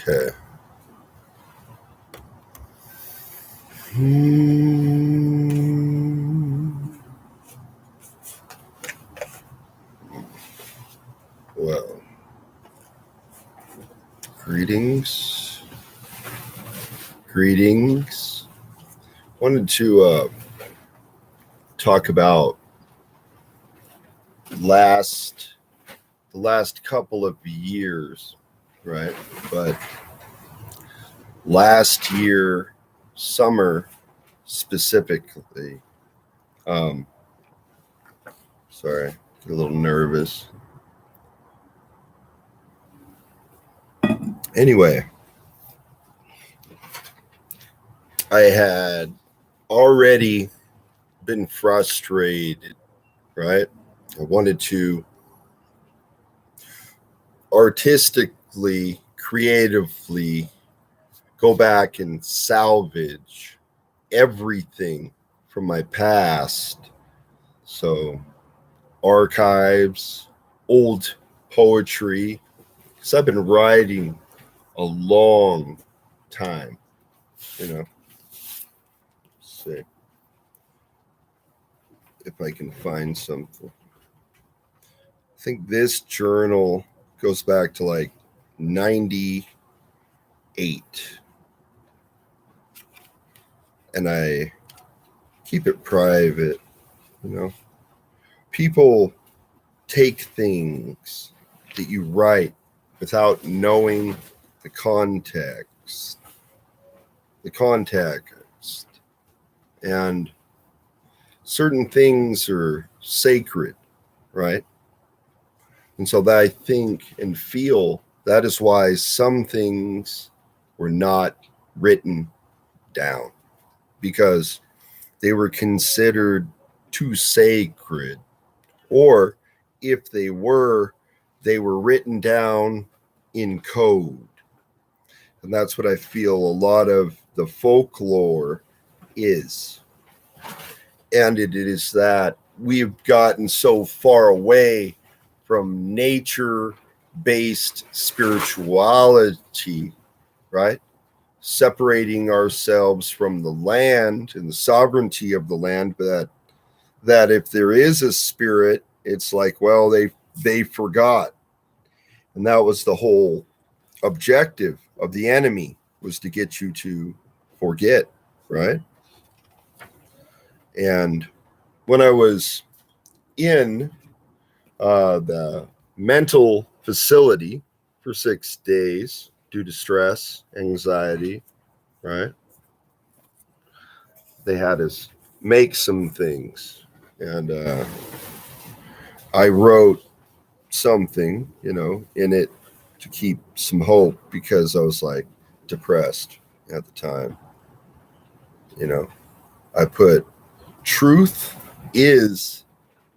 Okay. Well, greetings. Wanted to talk about the last couple of years, right? But last year, summer specifically. Sorry, get a little nervous. Anyway, I had already been frustrated, right? I wanted to artistically, creatively go back and salvage everything from my past. So, archives, old poetry, because I've been writing a long time, you know. Let's see if I can find something. I think this journal goes back to like 98. And I keep it private, you know. People take things that you write without knowing the context. And certain things are sacred, right? And so that I think and feel that is why some things were not written down, because they were considered too sacred, or if they were written down in code. And that's what I feel a lot of the folklore is. And it is that we've gotten so far away from nature-based spirituality, right? Separating ourselves from the land and the sovereignty of the land, but that if there is a spirit, it's like, well, they forgot. And that was the whole objective of the enemy, was to get you to forget, right? And when I was in the mental facility for 6 days due to stress, anxiety, right? They had us make some things. And I wrote something, in it to keep some hope, because I was like depressed at the time. I put, truth is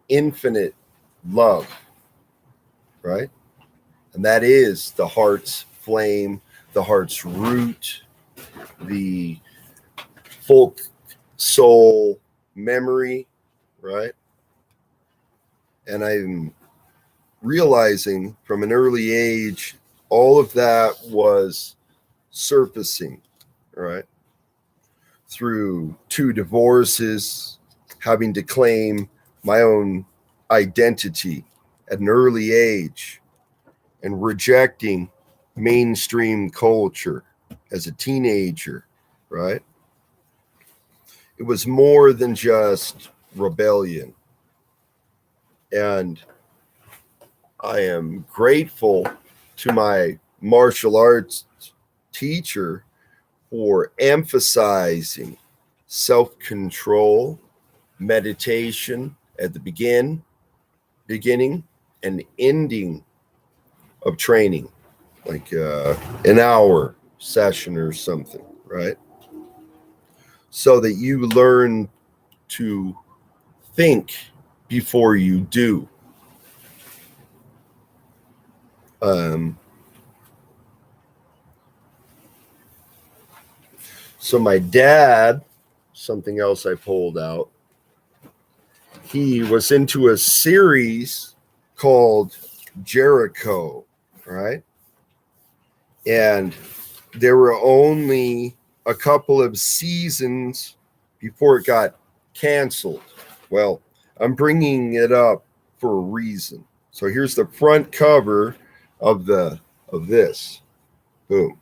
infinite love, right? And that is the heart's flame, the heart's root, the folk soul memory, right? And I'm realizing from an early age, all of that was surfacing, right? Through 2 divorces, having to claim my own identity at an early age, and rejecting mainstream culture as a teenager, right? It was more than just rebellion. And I am grateful to my martial arts teacher for emphasizing self-control, meditation at the beginning and ending of training, like an hour session or something, right? So that you learn to think before you do. So my dad, something else I pulled out, he was into a series called Jericho, right? And there were only a couple of seasons before it got canceled. Well, I'm bringing it up for a reason. So here's the front cover of this. Boom.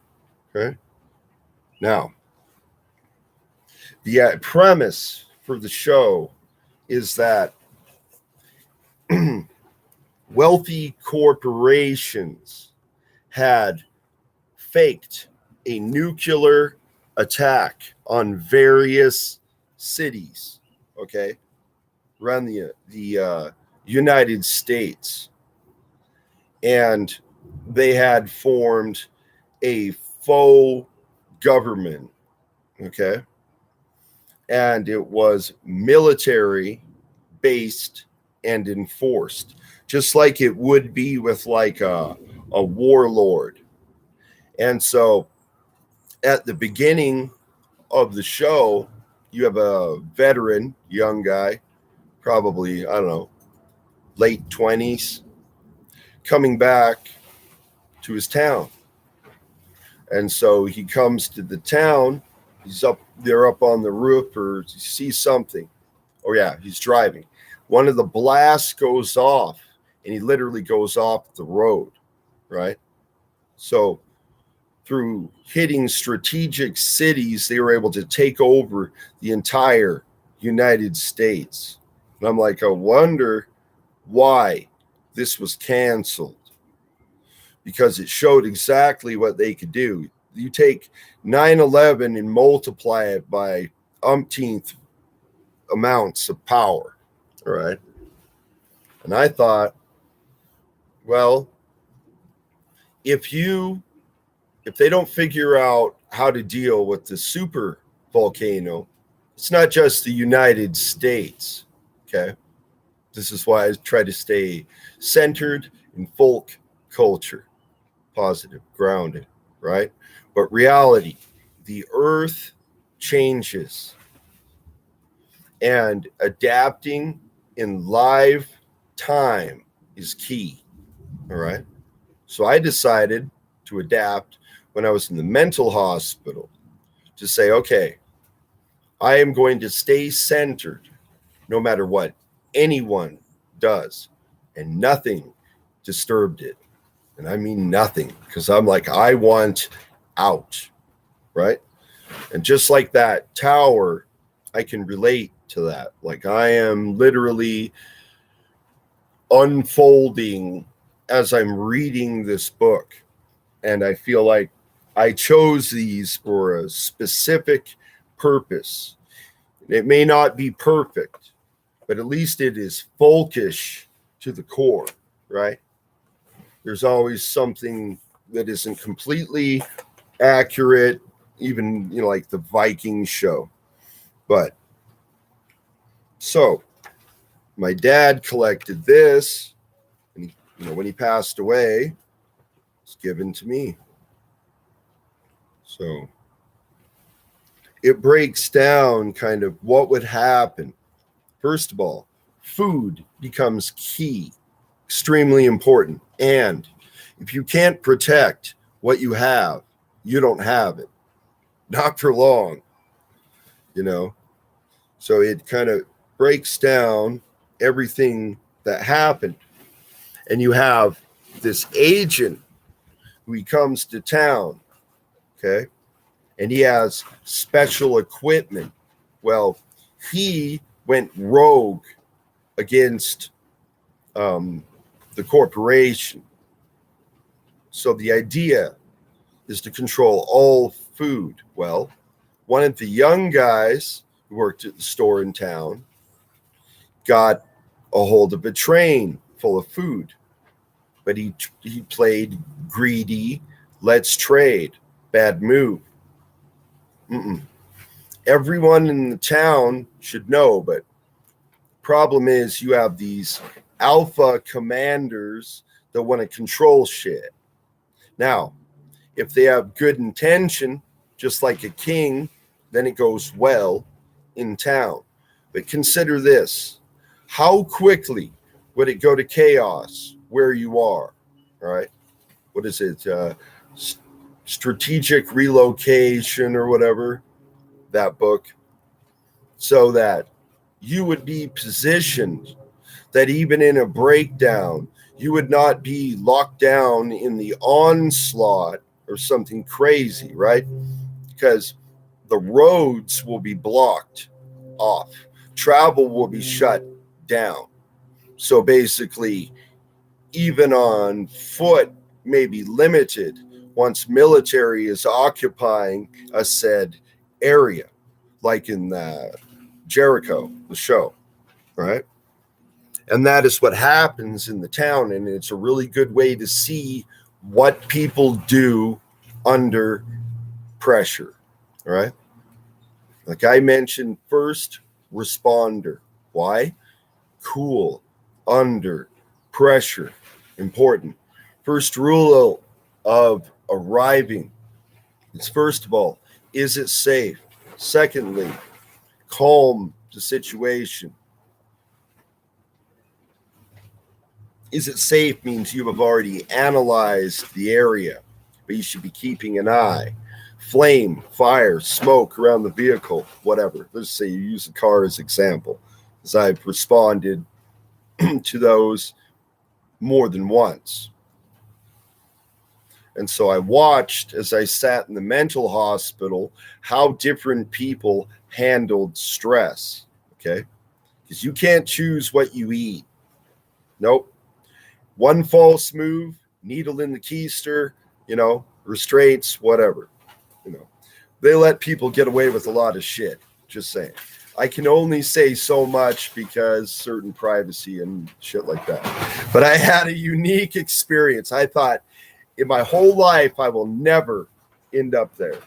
Okay. Now, the premise for the show is that wealthy corporations had faked a nuclear attack on various cities, okay, around the United States. And they had formed a faux government, okay? And it was military based and enforced, just like it would be with like a warlord. And so at the beginning of the show, you have a veteran, young guy, probably, I don't know, late 20s, coming back to his town. And so he comes to the town. They're up on the roof, or he sees something. Oh, yeah, he's driving. One of the blasts goes off, and he literally goes off the road, right? So through hitting strategic cities, they were able to take over the entire United States. And I'm like, I wonder why this was canceled. Because it showed exactly what they could do. You take 9/11 and multiply it by umpteenth amounts of power, all right? And I thought, well, if they don't figure out how to deal with the super volcano, it's not just the United States, okay? This is why I try to stay centered in folk culture, positive, grounded, right? But reality, the earth changes, and adapting in live time is key, all right? So I decided to adapt when I was in the mental hospital to say, okay, I am going to stay centered no matter what anyone does, and nothing disturbed it. And I mean nothing, because I'm like, I want out, right? And just like that tower, I can relate to that. Like I am literally unfolding as I'm reading this book. And I feel like I chose these for a specific purpose. It may not be perfect, but at least it is folkish to the core, right? There's always something that isn't completely accurate, even, like the Viking show. But so my dad collected this, and when he passed away, it's given to me. So it breaks down kind of what would happen. First of all, food becomes key, extremely important. And if you can't protect what you have, you don't have it. Not for long, So it kind of breaks down everything that happened. And you have this agent who he comes to town, okay? And he has special equipment. Well, he went rogue against the corporation. So the idea is to control all food. Well, one of the young guys who worked at the store in town got a hold of a train full of food, but he played greedy, let's trade, bad move. Everyone in the town should know, but problem is you have these alpha commanders that want to control shit. Now, if they have good intention, just like a king, then it goes well in town. But consider this. How quickly would it go to chaos where you are, right? What is it? strategic relocation or whatever, that book, so that you would be positioned that even in a breakdown, you would not be locked down in the onslaught or something crazy, right? Because the roads will be blocked off, travel will be shut down. So basically, even on foot may be limited once military is occupying a said area, like in Jericho, the show, right? And that is what happens in the town. And it's a really good way to see what people do under pressure, right? Like I mentioned, first responder. Why? Cool, under pressure, important. First rule of arriving is, first of all, is it safe? Secondly, calm the situation. Is it safe means you have already analyzed the area, but you should be keeping an eye. Flame, fire, smoke around the vehicle, whatever. Let's say you use a car as example, as I've responded to those more than once. And so I watched as I sat in the mental hospital how different people handled stress, okay? Because you can't choose what you eat. Nope. One false move, needle in the keister, restraints, whatever. They let people get away with a lot of shit. Just saying. I can only say so much because certain privacy and shit like that. But I had a unique experience. I thought in my whole life, I will never end up there.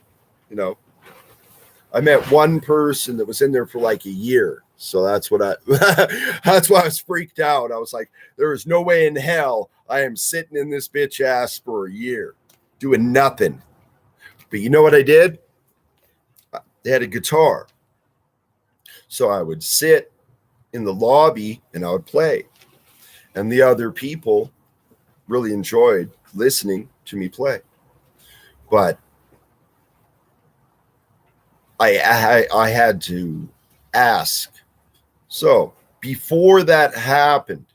I met one person that was in there for like a year. So that's why I was freaked out. I was like, there is no way in hell I am sitting in this bitch ass for a year doing nothing. But you know what I did? They had a guitar. So I would sit in the lobby and I would play. And the other people really enjoyed listening to me play. But I had to ask. So before that happened,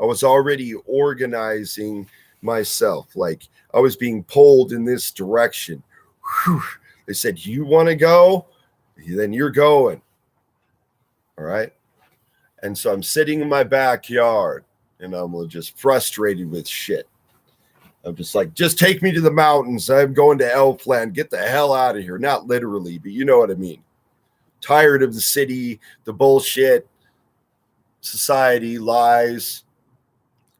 I was already organizing myself. Like I was being pulled in this direction. Whew. They said, you want to go? Then you're going. All right. And so I'm sitting in my backyard and I'm just frustrated with shit. I'm just like, just take me to the mountains. I'm going to Elfland. Get the hell out of here. Not literally, but you know what I mean. Tired of the city, the bullshit, society, lies,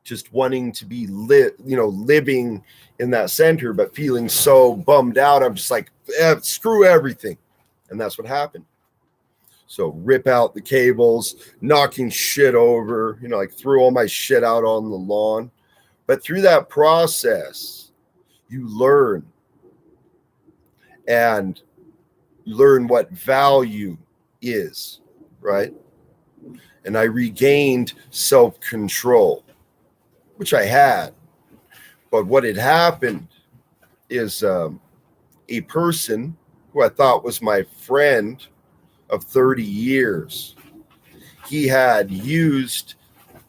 just wanting to be living in that center, but feeling so bummed out. I'm just like, screw everything. And that's what happened. So rip out the cables, knocking shit over, like threw all my shit out on the lawn. But through that process, you learn. And you learn what value is, right? And I regained self-control, which I had. But what had happened is a person who I thought was my friend of 30 years, he had used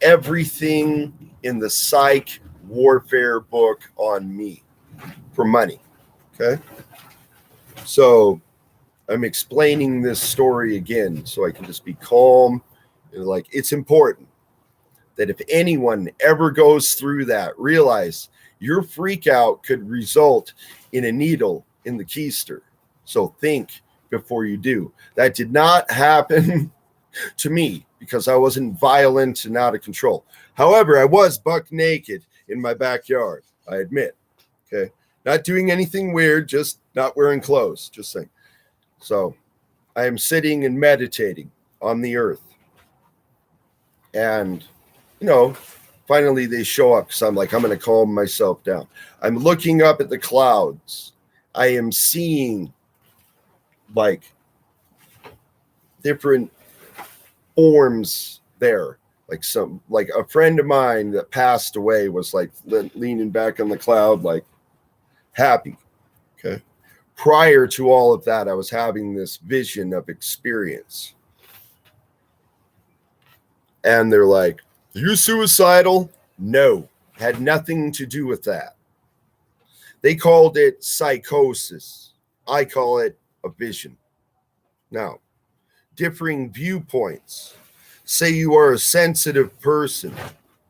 everything in the psych warfare book on me for money. Okay. So I'm explaining this story again so I can just be calm. Like, it's important that if anyone ever goes through that, realize your freak out could result in a needle in the keister. So think before you do. That did not happen to me because I wasn't violent and out of control. However, I was buck naked in my backyard, I admit. Okay. Not doing anything weird, just not wearing clothes, just saying. So I am sitting and meditating on the earth. And, finally they show up because I'm like, I'm going to calm myself down. I'm looking up at the clouds. I am seeing like different forms there. Like a friend of mine that passed away was like leaning back on the cloud, like happy. Okay. Prior to all of that, I was having this vision of experience. And they're like, "Are you suicidal?" No, had nothing to do with that. They called it psychosis. I call it a vision. Now, differing viewpoints. Say you are a sensitive person.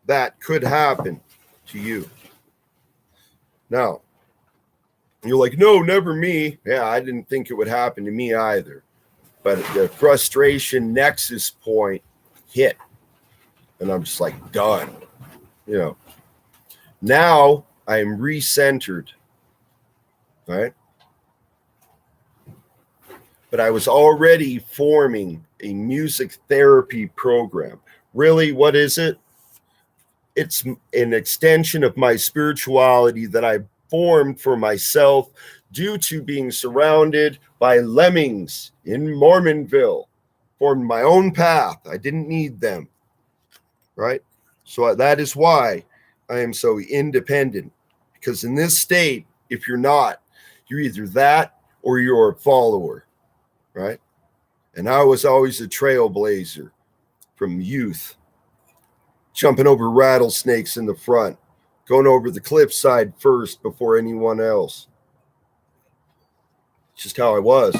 That could happen to you. Now, you're like, "No, never me." Yeah, I didn't think it would happen to me either. But the frustration nexus point hit. And I'm just like, done. You know, now I am recentered. Right? But I was already forming a music therapy program. Really, what is it? It's an extension of my spirituality that I formed for myself due to being surrounded by lemmings in Mormonville. Formed my own path. I didn't need them. Right? So that is why I am so independent. Because in this state, if you're not, you're either that or you're a follower. Right? And I was always a trailblazer from youth, jumping over rattlesnakes in the front, going over the cliffside first before anyone else. It's just how I was.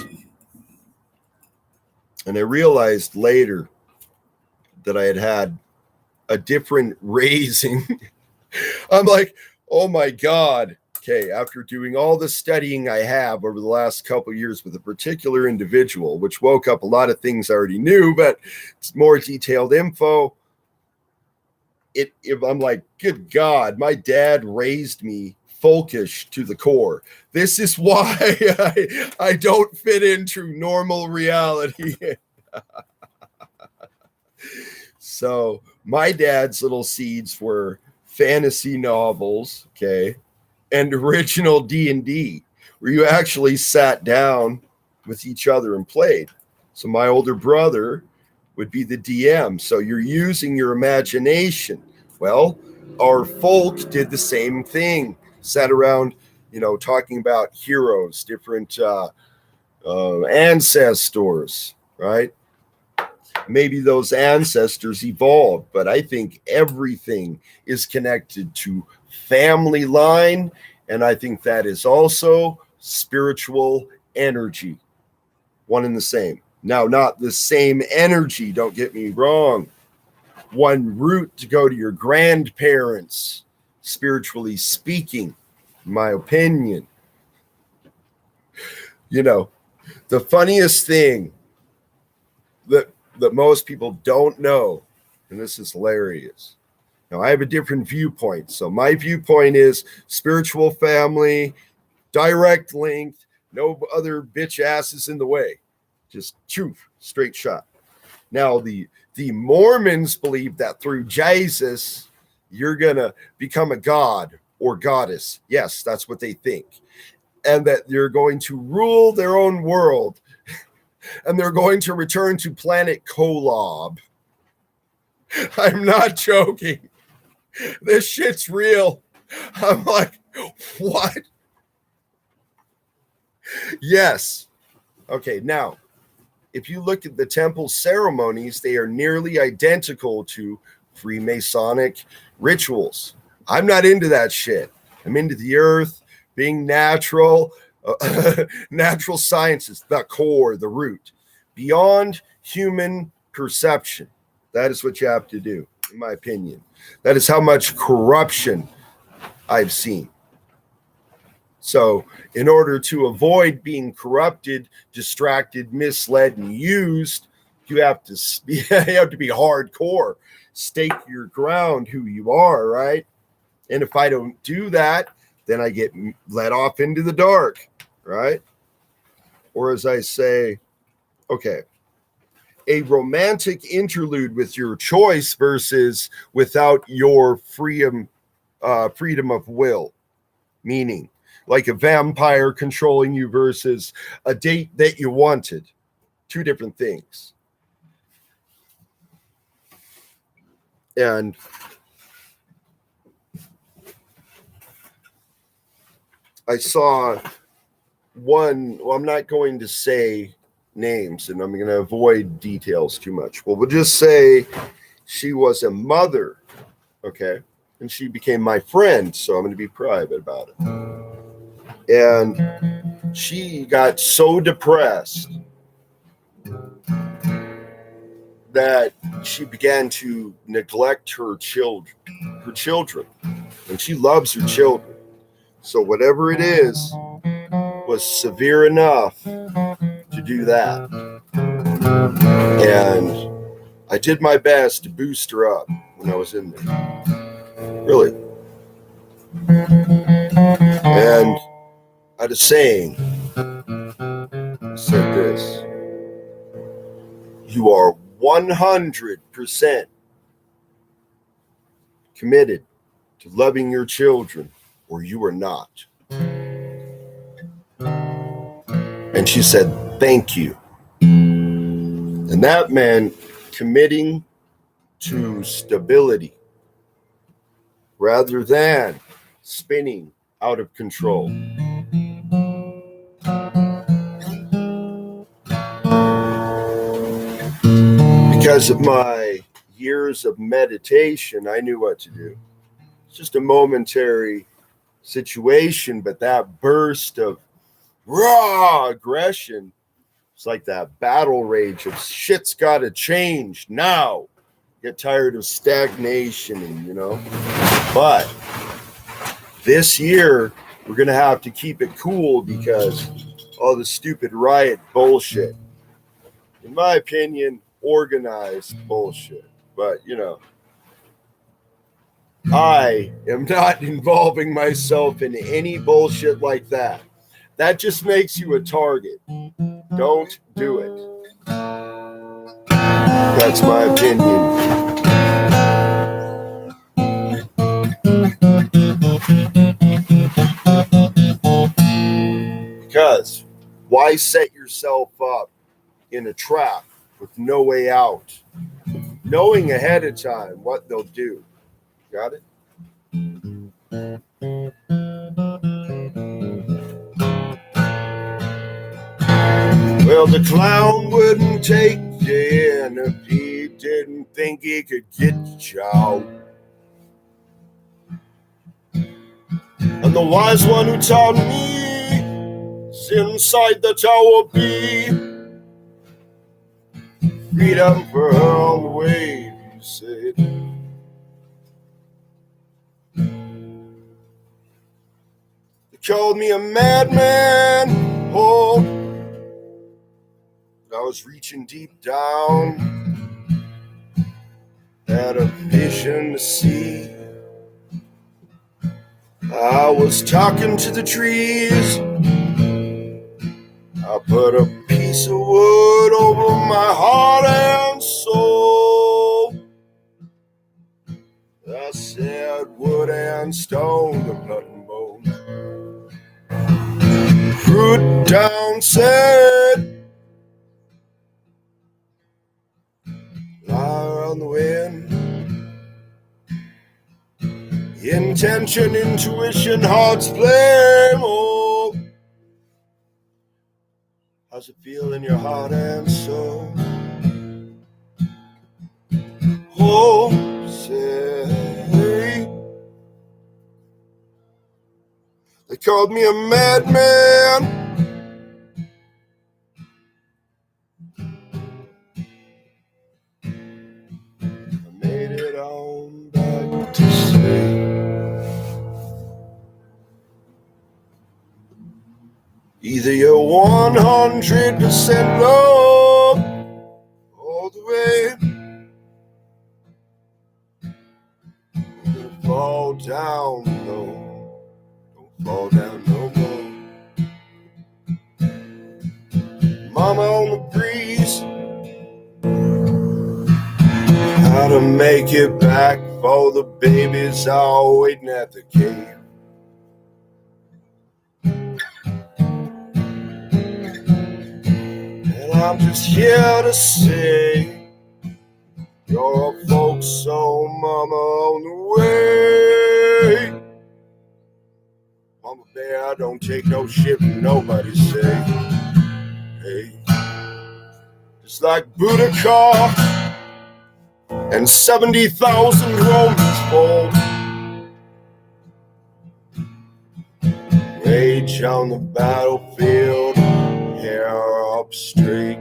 And I realized later that I had had a different raising. I'm like, oh my God. Okay, after doing all the studying I have over the last couple of years with a particular individual, which woke up a lot of things I already knew, but it's more detailed info. I'm like, good God, my dad raised me folkish to the core. This is why I don't fit into normal reality. So my dad's little seeds were fantasy novels, okay, and original D&D, where you actually sat down with each other and played. So my older brother would be the DM. So you're using your imagination. Well, our folk did the same thing. Sat around, talking about heroes, different ancestors, right? Maybe those ancestors evolved, but I think everything is connected to family line, and I think that is also spiritual energy, one and the same. Now, not the same energy, don't get me wrong. One route to go to your grandparents, spiritually speaking, in my opinion. The funniest thing that most people don't know, and this is hilarious. Now, I have a different viewpoint. So my viewpoint is spiritual family, direct link, no other bitch asses in the way. Just straight shot. Now, the Mormons believe that through Jesus, you're going to become a god or goddess. Yes, that's what they think. And that you're going to rule their own world. And they're going to return to planet Kolob. I'm not joking. This shit's real. I'm like, what? Yes. Okay, now, if you look at the temple ceremonies, they are nearly identical to Freemasonic rituals. I'm not into that shit. I'm into the earth, being natural, natural sciences, the core, the root, beyond human perception. That is what you have to do, in my opinion. That is how much corruption I've seen. So, in order to avoid being corrupted, distracted, misled, and used, you have to be hardcore, stake your ground, who you are, right? And if I don't do that, then I get let off into the dark, right? Or as I say, okay, a romantic interlude with your choice versus without your freedom of will, meaning like a vampire controlling you versus a date that you wanted. Two different things. And I saw I'm not going to say names, and I'm going to avoid details too much. Well, we'll just say she was a mother, okay? And she became my friend, so I'm going to be private about it. And she got so depressed that she began to neglect her children, and she loves her children. So whatever it is was severe enough to do that. And I did my best to boost her up when I was in there. Really. And I had a saying. I said this: you are 100% committed to loving your children, or you are not. And she said, thank you. And that meant committing to stability rather than spinning out of control. Because of my years of meditation, I knew what to do. It's just a momentary situation, but that burst of raw aggression, it's like that battle rage of shit's got to change now. Get tired of stagnation, and But this year, we're going to have to keep it cool because all the stupid riot bullshit, in my opinion, organized bullshit. But, I am not involving myself in any bullshit like that. That just makes you a target. Don't do it. That's my opinion. Because why set yourself up in a trap with no way out, knowing ahead of time what they'll do? Got it? Well, the clown wouldn't take you in if he didn't think he could get you out. And the wise one who taught me is inside the Tower B. Freedom for her on the way, he said. They called me a madman, oh, I was reaching deep down, had a vision to see. I was talking to the trees. I put a piece of wood over my heart and soul. I said wood and stone, the blood and bone. Fruit down said, lie on the wind. Intention, intuition, heart's flame. Oh, how's it feel in your heart and soul? Oh, say, they called me a madman. I made it on back to say, either you're 100% love all the way, or fall down low, don't fall down no more. Mama on the breeze, how to make it back for the babies all waiting at the cave. And I'm just here to say, your folks, so mama on the way. Mama Bear don't take no shit from nobody, say. Hey, just like Budokan and 70,000 Romans fall. Rage on the battlefield, hair up straight,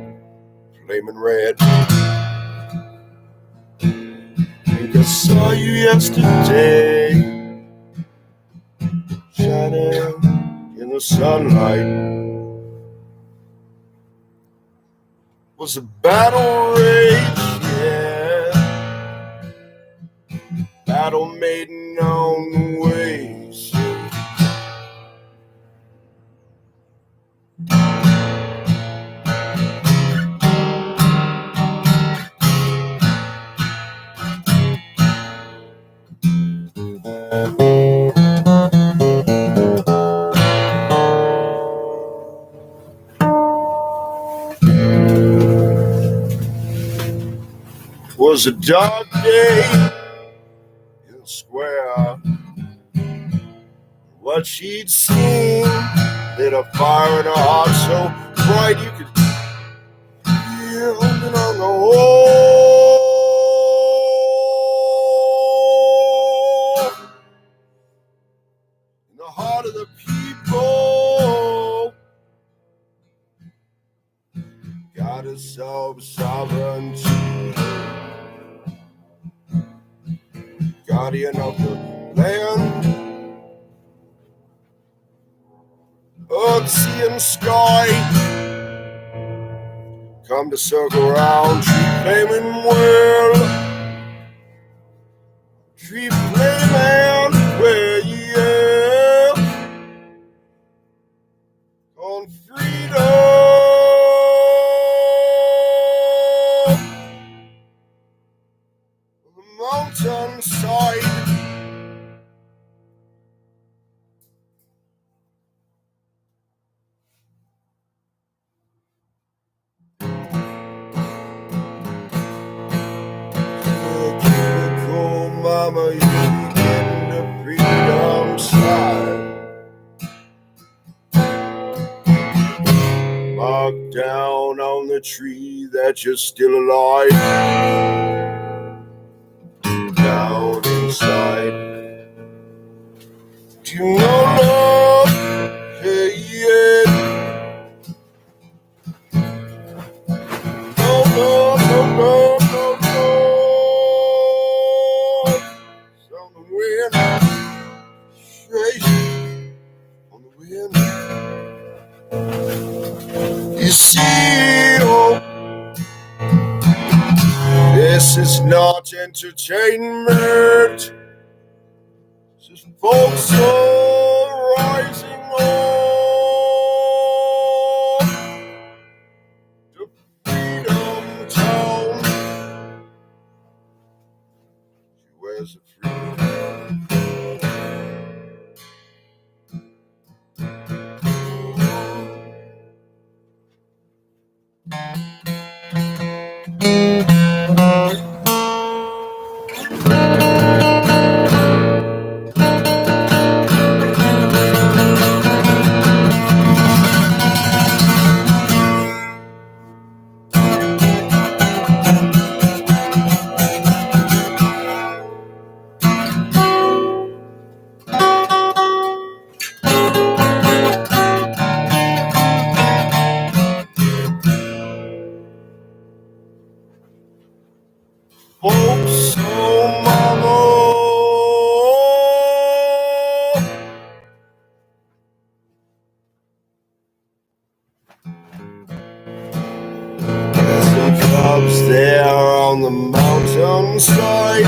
flaming red. Think I saw you yesterday, shining in the sunlight. Was a battle rage, yeah. Battle maiden on the ways. Was a dark day in the square. What she'd seen lit a fire in her heart so bright you could feel it on the wall. In the heart of the people, God is so sovereignty, guardian of the land. Earth, sea, and sky come to circle round tree flaming world. Tree flaming where you yell on freedom. On the mountainside. Mama, you getting the freedom side. Mark down on the tree that you're still alive. Down inside. Do you know love? Hey, yeah. No, no, no, no, no, no. On the wind, straight on the wind. You see, oh, this is not entertainment. This is folks all rising on the Freedom Town. She wears a freedom. Folks, oh mama, there's some clubs there on the mountainside.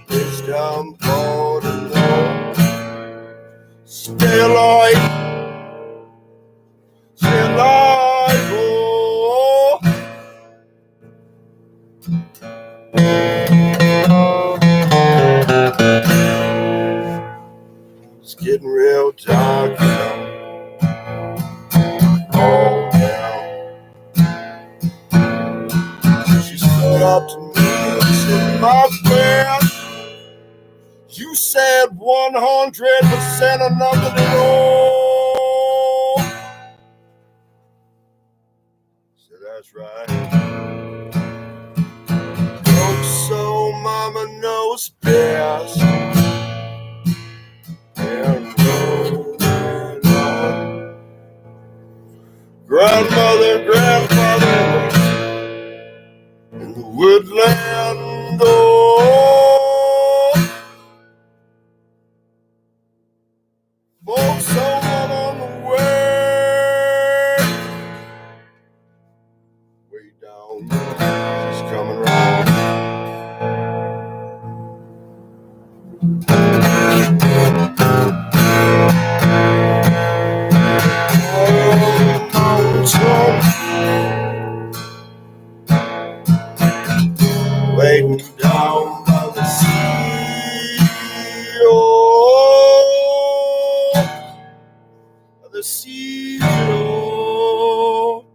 Wisdom for the Lord. Stay alive, stay alive, oh. It's getting real dark now. Oh, now. She stood up to me and said, my friend, You said 100% or nothing at all. So that's right. Folks, so mama knows best. And rolling on. Grandmother, grandfather in the woodland. Oh, folks, someone on the way down. She's coming round. Waiting down by the sea, oh, by the sea, oh.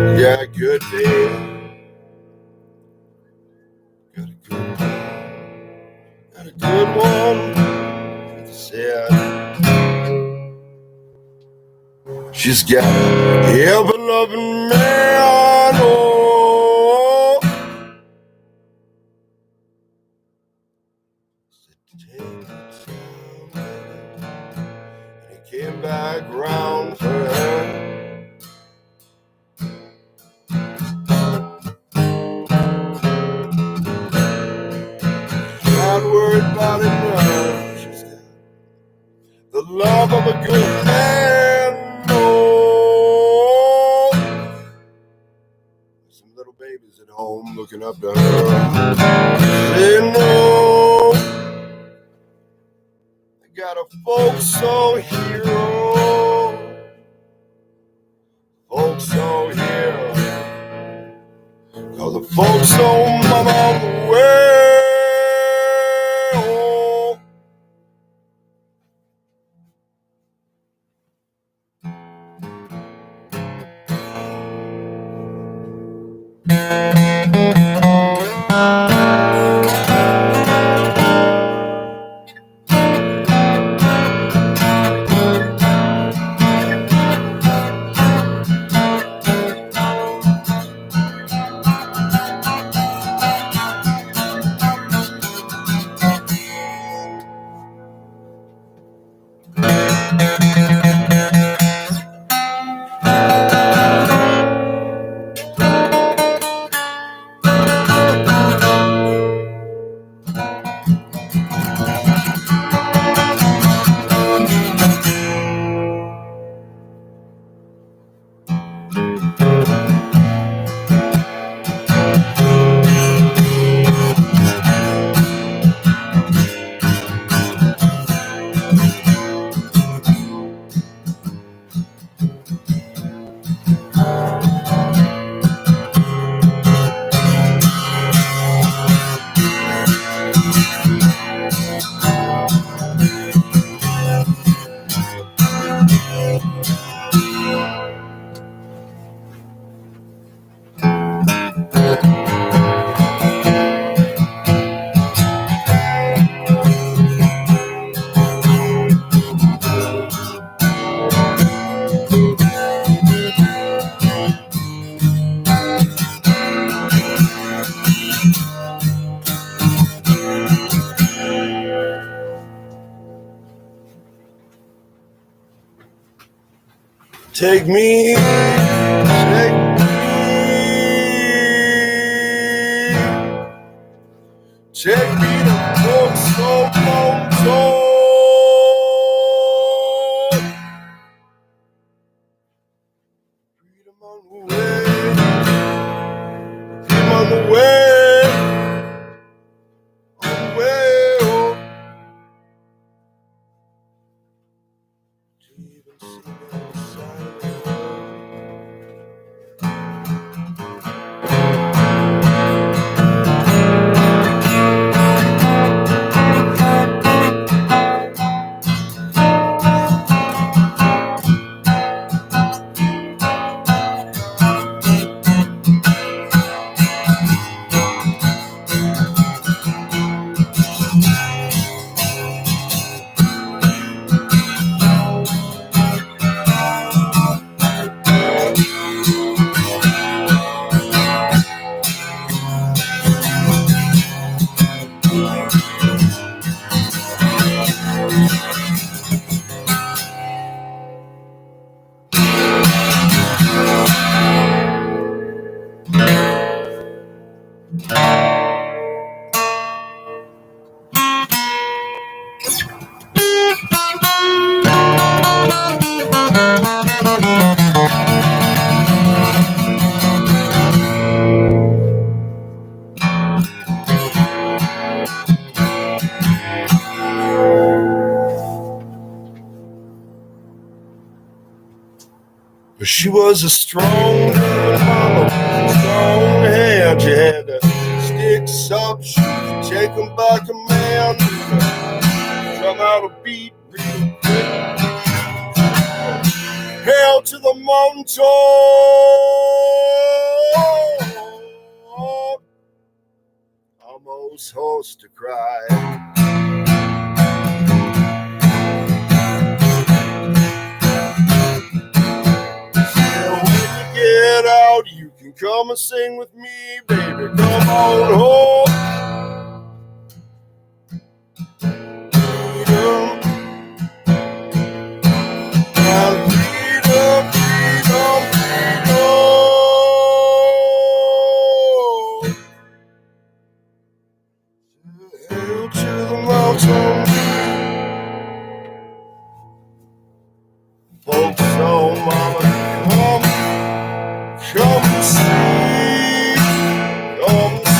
Yeah, good day. Got a good one. Said she's got a ever-loving man, oh. Take the time, and he came back round for her. Not worried about it now. She's got the love of a good man, oh. Some little babies at home looking up to her. They know they got a folk song hero. Folk song hero. Cause the folk song mama on the way. Oh. Take me, take me to folks so long told. Freedom on the way, freedom on the way, on the way, oh. Do you even see me outside? She was a strong mama, strong hand. You had to sticks up, she was taken like a man. Come out a beat real quick. Hail to the mountain top, almost host to cry. Get out, you can come and sing with me, baby. Come on home. Freedom. And freedom, freedom, freedom. Hail to the mountain. Folks, oh mama, come and see, come and see.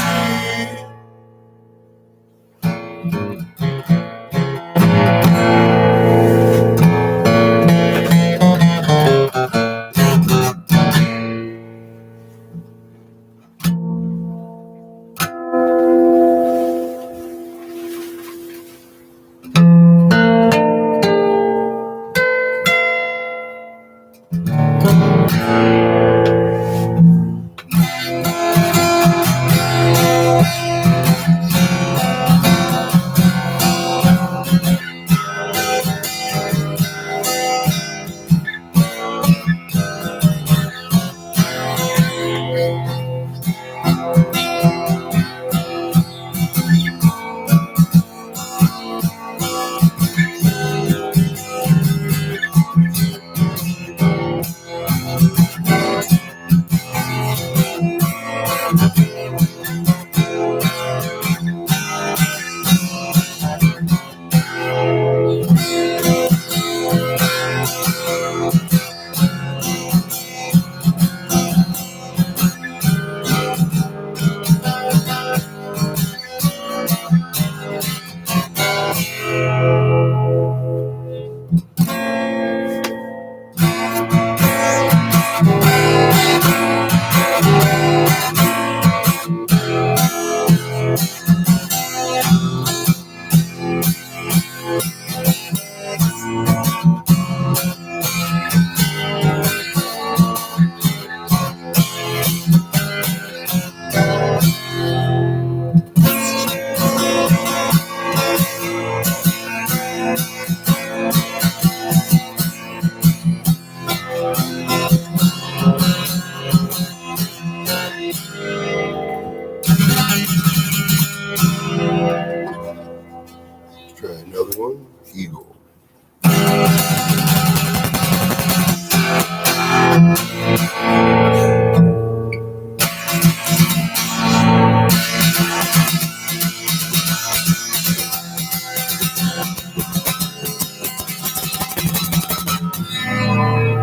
Try another one. Eagle.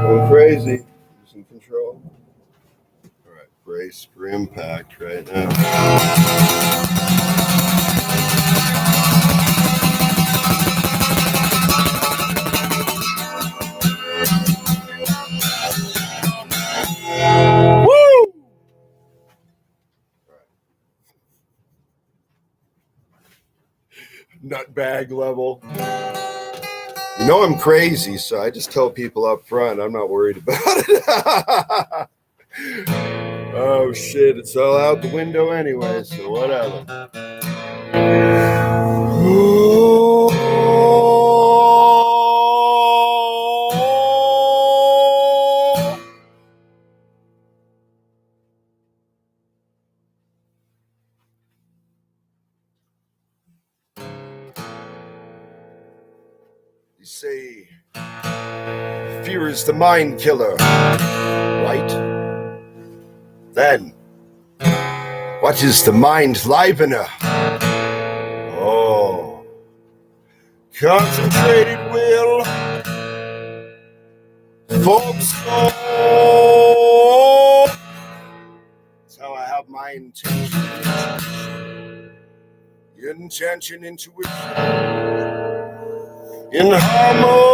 Going crazy. Losing control. All right, brace for impact right now. Nutbag level. You know I'm crazy, so I just tell people up front I'm not worried about it. Oh shit, it's all out the window anyway, so whatever. You say fear is the mind killer, right? Then, what is the mind livener? Oh, concentrated will, focus on. That's how I have my intention, intuition, in harmony.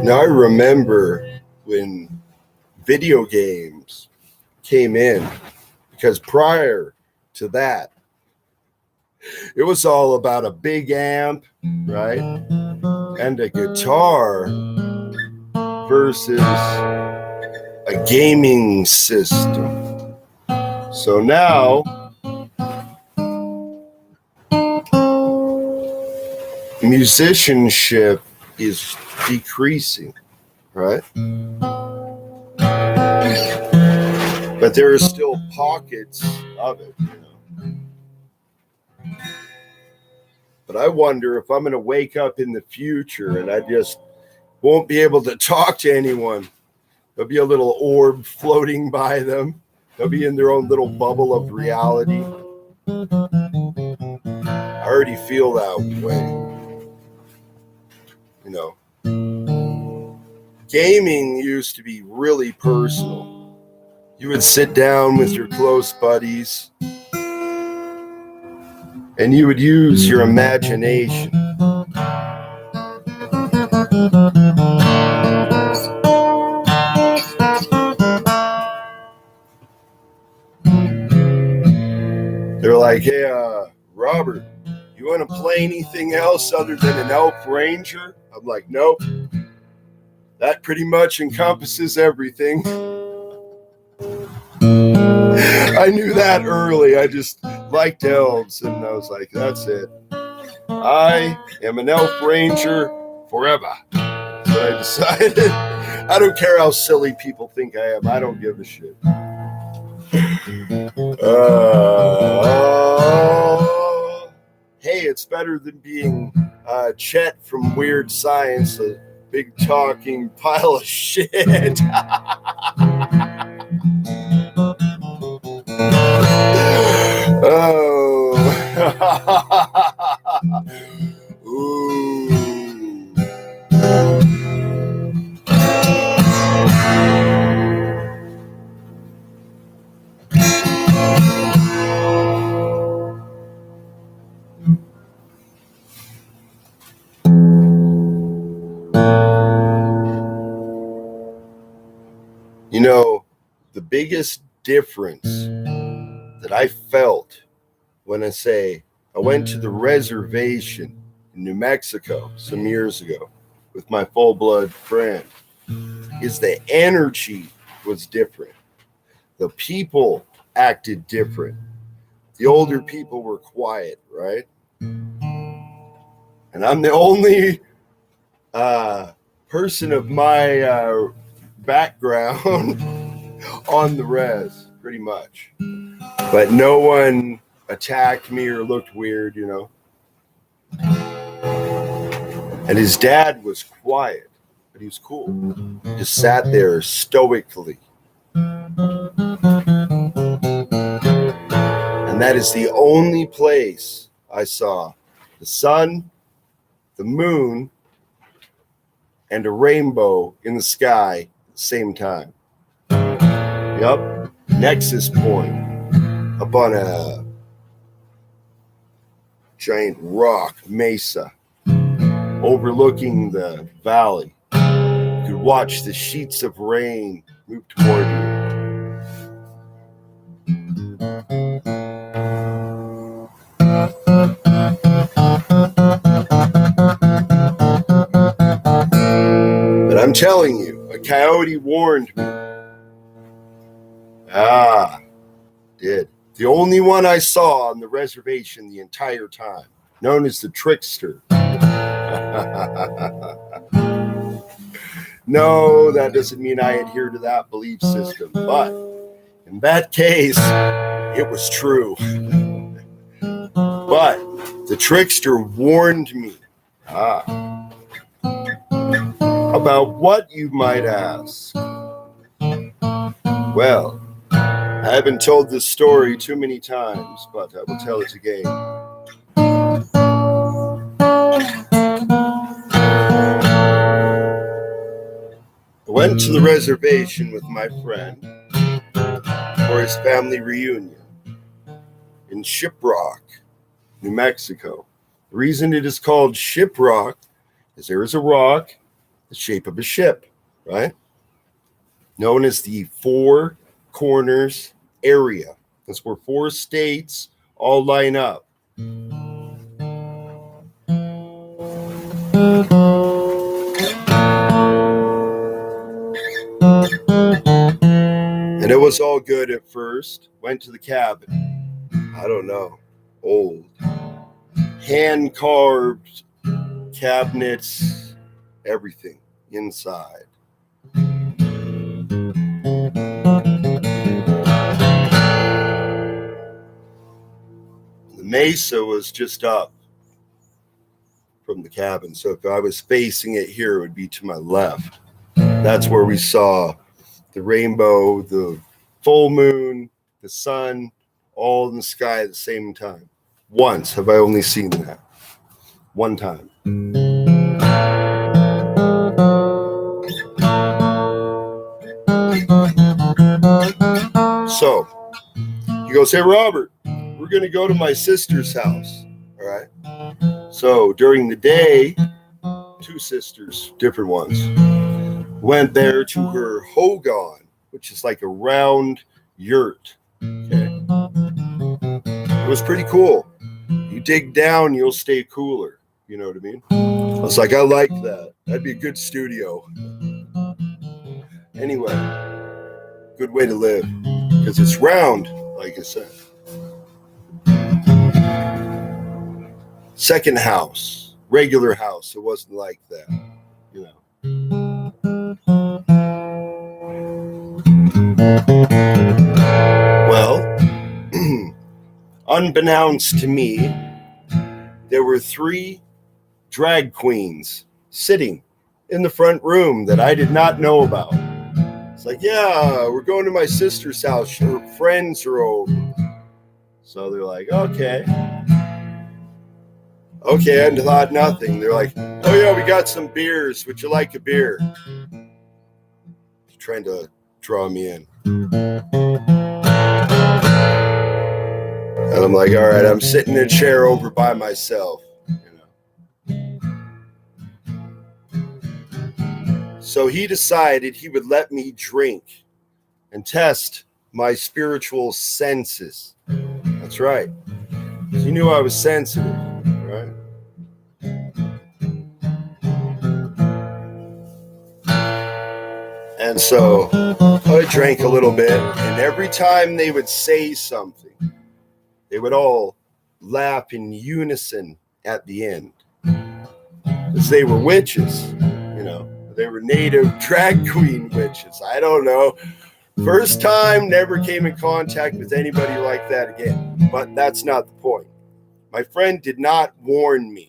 Now I remember when video games came in, because prior to that, it was all about a big amp, right? And a guitar versus a gaming system. So now musicianship is decreasing, right? But there are still pockets of it, you know. But I wonder if I'm going to wake up in the future and I just won't be able to talk to anyone. There'll be a little orb floating by them. They'll be in their own little bubble of reality. I already feel that way. You know, gaming used to be really personal. You would sit down with your close buddies and you would use your imagination. They're like, hey, Robert, you want to play anything else other than an Elf Ranger? I'm like, nope. That pretty much encompasses everything. I knew that early. I just liked elves, and I was like, that's it. I am an Elf Ranger forever. That's what I decided. I don't care how silly people think I am. I don't give a shit. Hey, it's better than being Chet from Weird Science, a big talking pile of shit. Oh. Ooh. You know, the biggest difference that I felt when I went to the reservation in New Mexico some years ago with my full-blood friend is the energy was different. The people acted different. The older people were quiet, right? And I'm the only person of my background on the res, pretty much. But no one attacked me or looked weird, you know. And his dad was quiet, but he was cool. He just sat there stoically. And that is the only place I saw the sun, the moon, and a rainbow in the sky at the same time. Yup, nexus point up on a giant rock mesa overlooking the valley. You could watch the sheets of rain move toward you. But I'm telling you, a coyote warned me. Did. The only one I saw on the reservation the entire time, known as the trickster. No, that doesn't mean I adhere to that belief system, but in that case, it was true. But the trickster warned me. About what, you might ask? Well, I haven't told this story too many times, but I will tell it again. went to the reservation with my friend for his family reunion in Shiprock, New Mexico. The reason it is called Shiprock is there is a rock the shape of a ship, right? Known as the Four Corners area. That's where 4 states all line up. And it was all good at first. Went to the cabin. I don't know. Old. Hand-carved cabinets. Everything inside. The mesa was just up from the cabin. So if I was facing it here, it would be to my left. That's where we saw the rainbow, the full moon, the sun, all in the sky at the same time. Once have I only seen that. One time. So he goes, "Hey, Robert, we're going to go to my sister's house." All right. So during the day, 2 sisters, different ones, went there to her hogan, which is like a round yurt. Okay. It was pretty cool. You dig down, you'll stay cooler. You know what I mean? I was like, I like that. That'd be a good studio. Anyway, good way to live. Because it's round, like I said. Second house, regular house. It wasn't like that, you know. Well, unbeknownst to me, there were 3 drag queens sitting in the front room that I did not know about. It's like, yeah, we're going to my sister's house. Her friends are over. So they're like, okay. Okay, I thought nothing. They're like, oh yeah, we got some beers. Would you like a beer? Trying to draw me in. And I'm like, all right, I'm sitting in a chair over by myself. You know. So he decided he would let me drink and test my spiritual senses. That's right. He knew I was sensitive, right? And so I drank a little bit, and every time they would say something, they would all laugh in unison at the end. Because they were witches, you know. They were native drag queen witches. I don't know. First time, never came in contact with anybody like that again. But that's not the point. My friend did not warn me.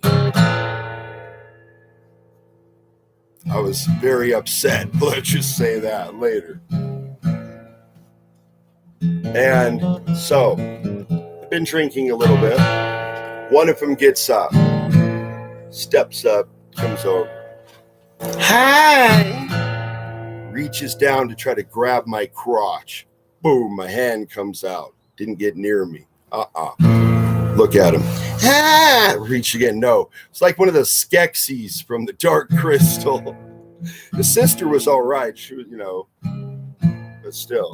I was very upset. Let's just say that later. And so, I've been drinking a little bit. One of them gets up, steps up, comes over. Hi! Reaches down to try to grab my crotch. Boom, my hand comes out. Didn't get near me. Look at him. Ah! Reach again. No. It's like one of the Skeksis from the Dark Crystal. The sister was all right. She was, you know, but still.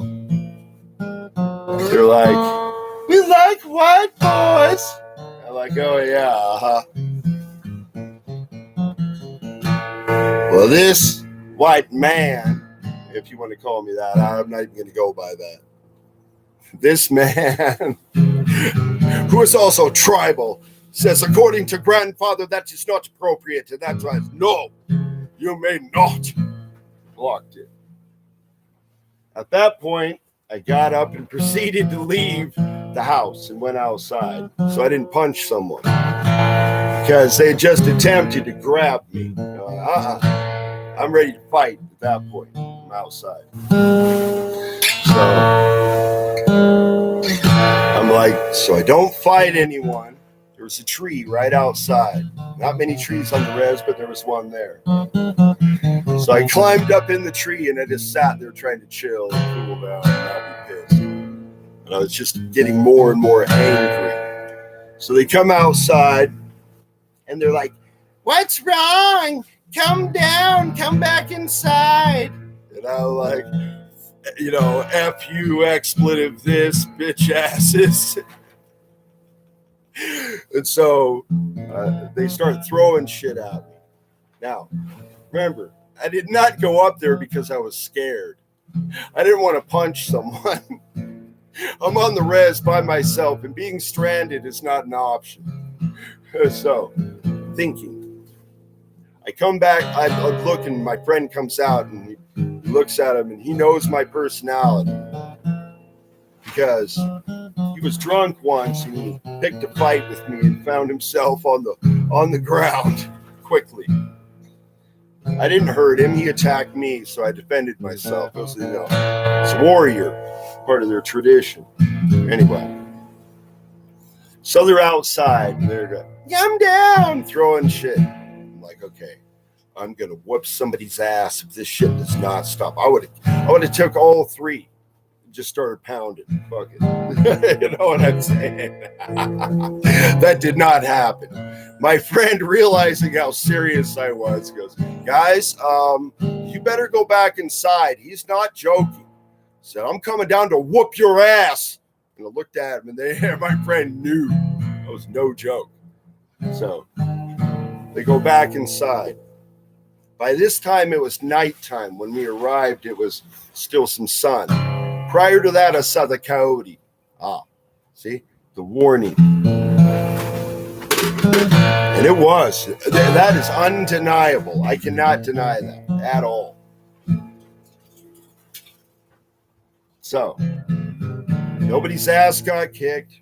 They're like, we like white boys. I'm like, oh yeah, Well, this white man, if you want to call me that, I'm not even going to go by that. This man, who is also tribal, says, according to grandfather, that is not appropriate. And that's why, no, you may not. Blocked it. At that point, I got up and proceeded to leave the house and went outside. So I didn't punch someone because they just attempted to grab me. I'm ready to fight at that point. I'm outside. So I'm like, so I don't fight anyone. There was a tree right outside. Not many trees on the res, but there was one there. So I climbed up in the tree and I just sat there trying to chill and cool down and not be pissed. And I was just getting more and more angry. So they come outside and they're like, "What's wrong? Come down, come back inside." And I was like, F you, expletive this, bitch asses. And so they start throwing shit at me. Now, remember, I did not go up there because I was scared. I didn't want to punch someone. I'm on the res by myself, and being stranded is not an option. So, thinking. I come back, I'm looking, my friend comes out, and he looks at him, and he knows my personality. Because he was drunk once, and he picked a fight with me and found himself on the ground quickly. I didn't hurt him. He attacked me, so I defended myself. It was, it's warrior, part of their tradition. Anyway, so they're outside, and they're going, "Come down," throwing shit. I'm like, okay, I'm gonna whoop somebody's ass if this shit does not stop. I would have took all three, and just started pounding. Fuck it. You know what I'm saying? That did not happen. My friend, realizing how serious I was, goes, "Guys, you better go back inside. He's not joking." I said, "I'm coming down to whoop your ass." And I looked at him, and my friend knew it was no joke. So they go back inside. By this time, it was nighttime. When we arrived, it was still some sun. Prior to that, I saw the coyote. See? The warning. And it was. That is undeniable. I cannot deny that at all. So, nobody's ass got kicked,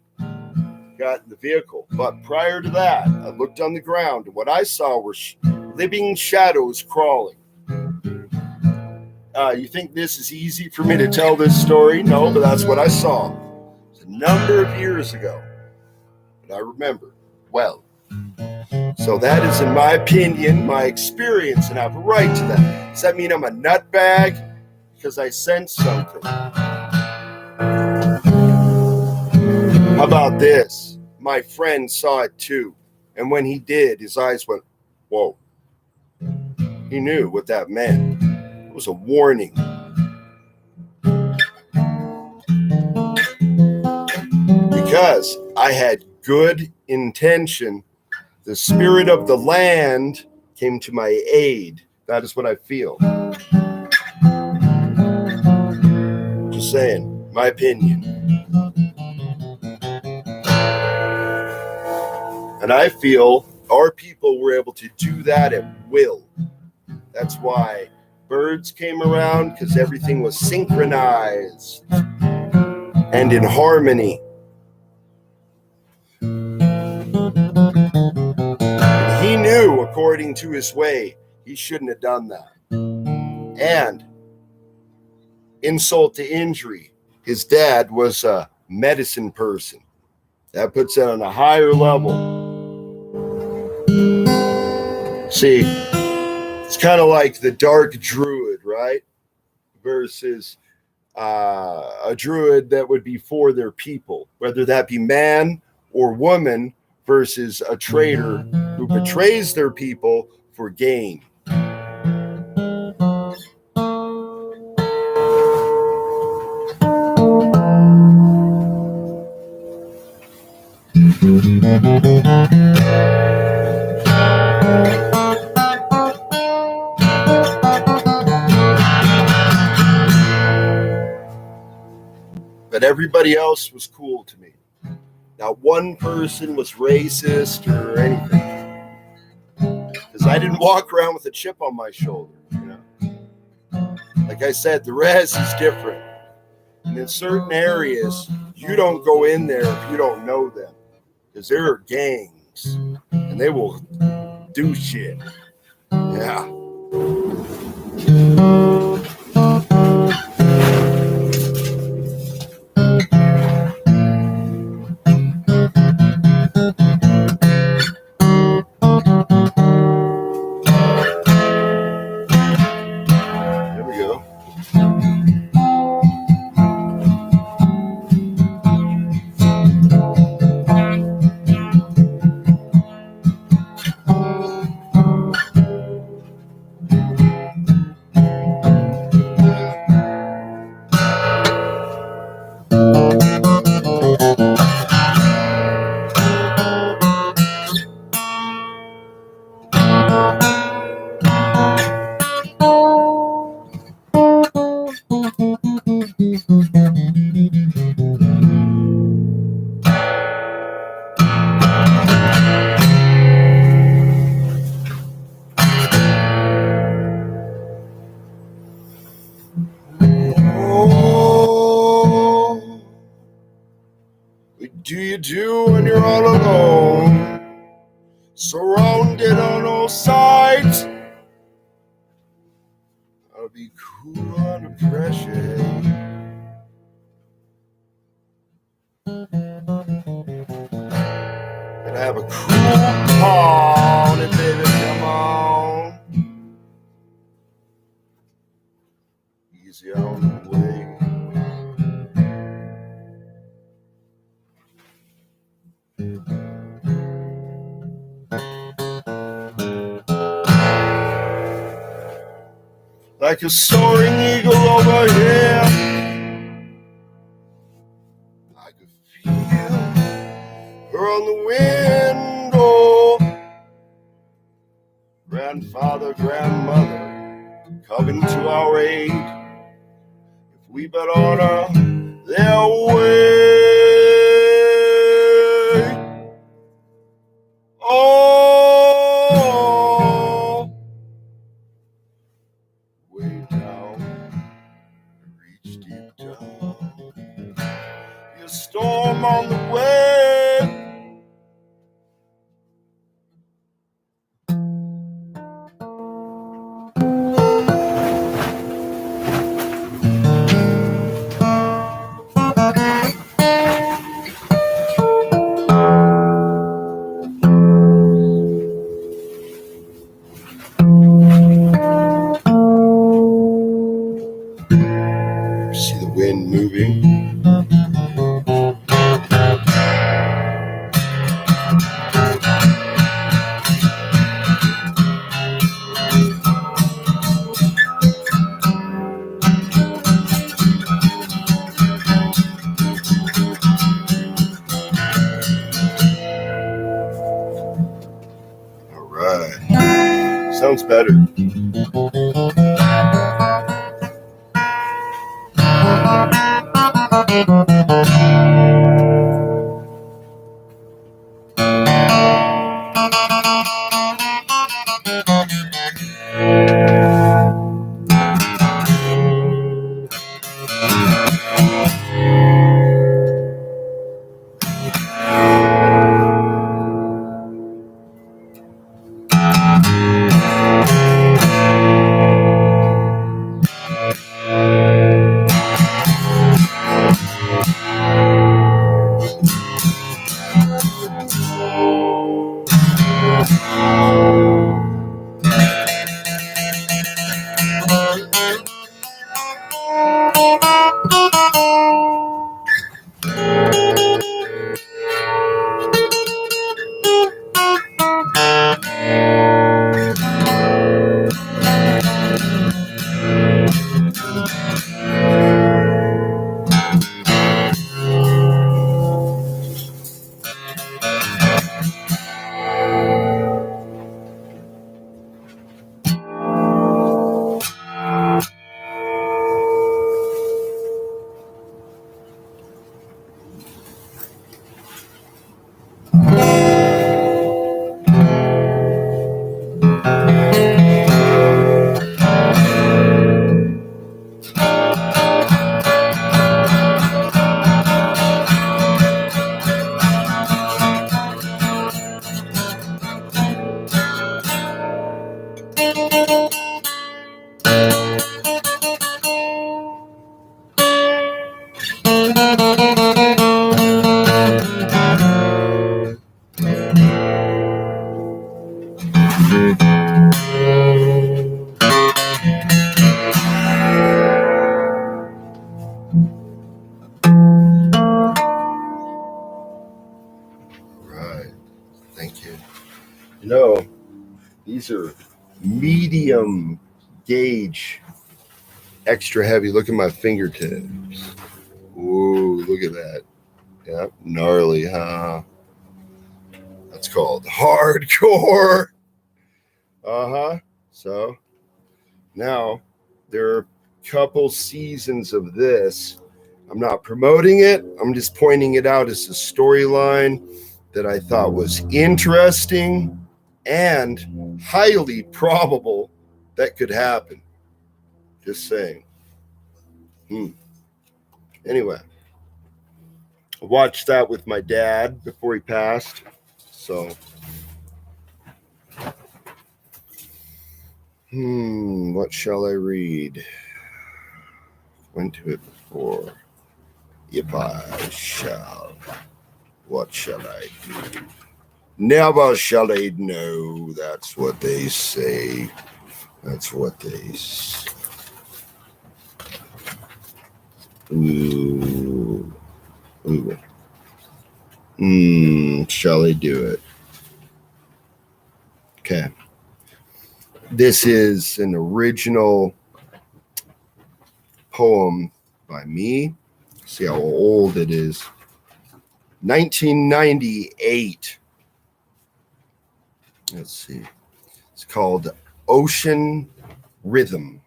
got in the vehicle. But prior to that, I looked on the ground, and what I saw were living shadows crawling. You think this is easy for me to tell this story? No, but that's what I saw. It was a number of years ago. But I remember well. So that is, in my opinion, my experience, and I have a right to that. Does that mean I'm a nutbag? Because I sense something. How about this? My friend saw it too. And when he did, his eyes went, whoa. He knew what that meant. It was a warning. Because I had good intention. The spirit of the land came to my aid. That is what I feel. Just saying, my opinion. And I feel our people were able to do that at will. That's why birds came around, because everything was synchronized and in harmony. He knew, according to his way, he shouldn't have done that. And insult to injury, his dad was a medicine person. That puts it on a higher level. See, it's kind of like the dark druid, right? Versus a druid that would be for their people, whether that be man or woman, versus a traitor who betrays their people for gain. But everybody else was cool to me. Not one person was racist or anything. Because I didn't walk around with a chip on my shoulder. Like I said, the res is different. And in certain areas, you don't go in there if you don't know them. Because there are gangs. And they will do shit. Yeah. do you do when you're all alone, surrounded on all sides? I'll be cool under pressure. And have a cool party, baby, come on. Easy on the way. Like a soaring eagle overhead, I could feel her on the window. Grandfather, grandmother, coming to our aid. If we but honor their way. Oh, way down, reach deep down. Be a storm on the way. See the wind moving. All right. Sounds better. Right. Thank you. You know, these are medium gauge, extra heavy. Look at my fingertips. Ooh, look at that. Yeah, gnarly, huh? That's called hardcore. Uh-huh. So now there are a couple seasons of this. I'm not promoting it. I'm just pointing it out as a storyline that I thought was interesting and highly probable that could happen. Just saying. Anyway, I watched that with my dad before he passed. So, what shall I read? Went to it before. If I shall, what shall I do? Never shall they know. That's what they say. That's what they say. Ooh. Shall I do it? Okay. This is an original poem by me. See how old it is. 1998. Let's see. It's called Ocean Rhythm.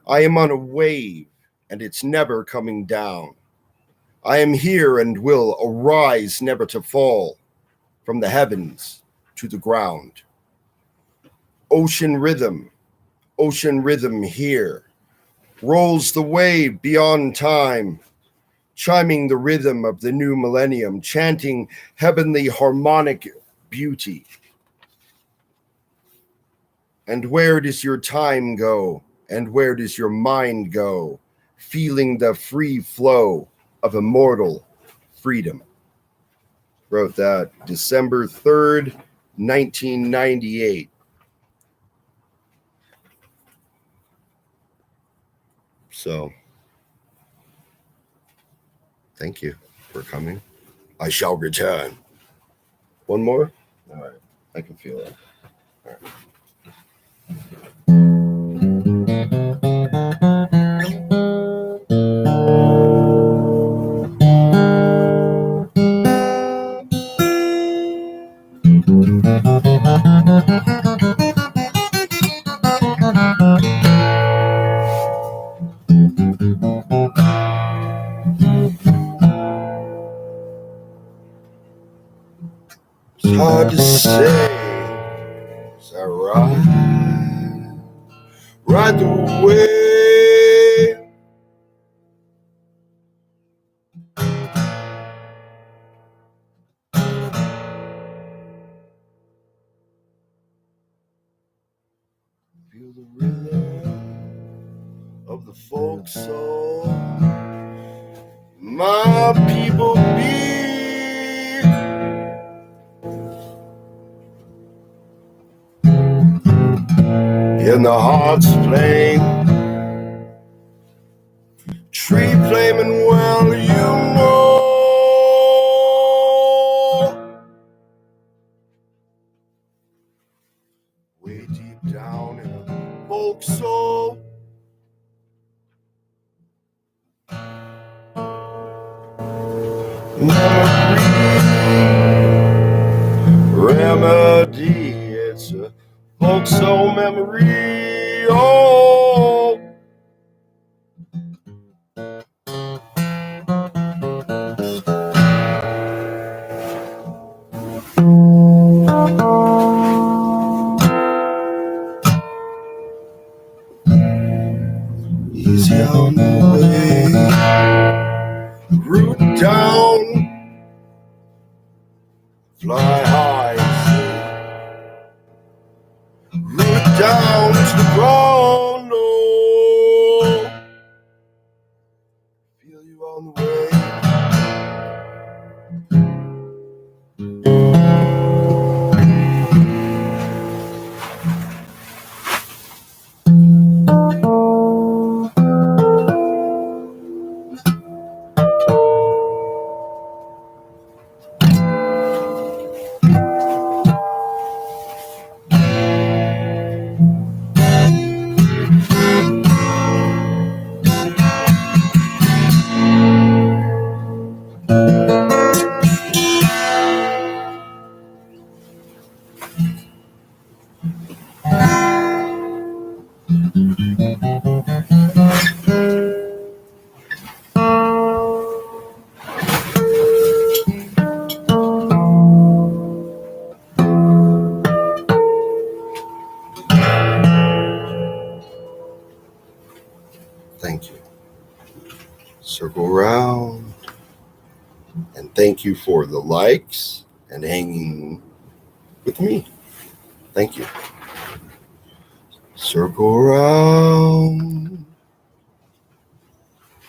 I am on a wave and it's never coming down. I am here and will arise never to fall from the heavens to the ground. Ocean rhythm here, rolls the wave beyond time, chiming the rhythm of the new millennium, chanting heavenly harmonic beauty. And where does your time go? And where does your mind go? Feeling the free flow of immortal freedom. Wrote that December 3rd, 1998. So, thank you for coming. I shall return. One more? All right. I can feel it. All right. It's hard to say. As I ride the wave. Feel the rhythm of the folk soul. My people be. In the heart's flame, tree flaming well, you know. Way deep down in a folk soul. Remedy, it's a folk soul memory. Oh. Easy on the way, root down, fly high, root down to the ground. Oh, feel you on the way. Thank you. Circle round. And thank you for the likes and hanging with me. Thank you. Circle around.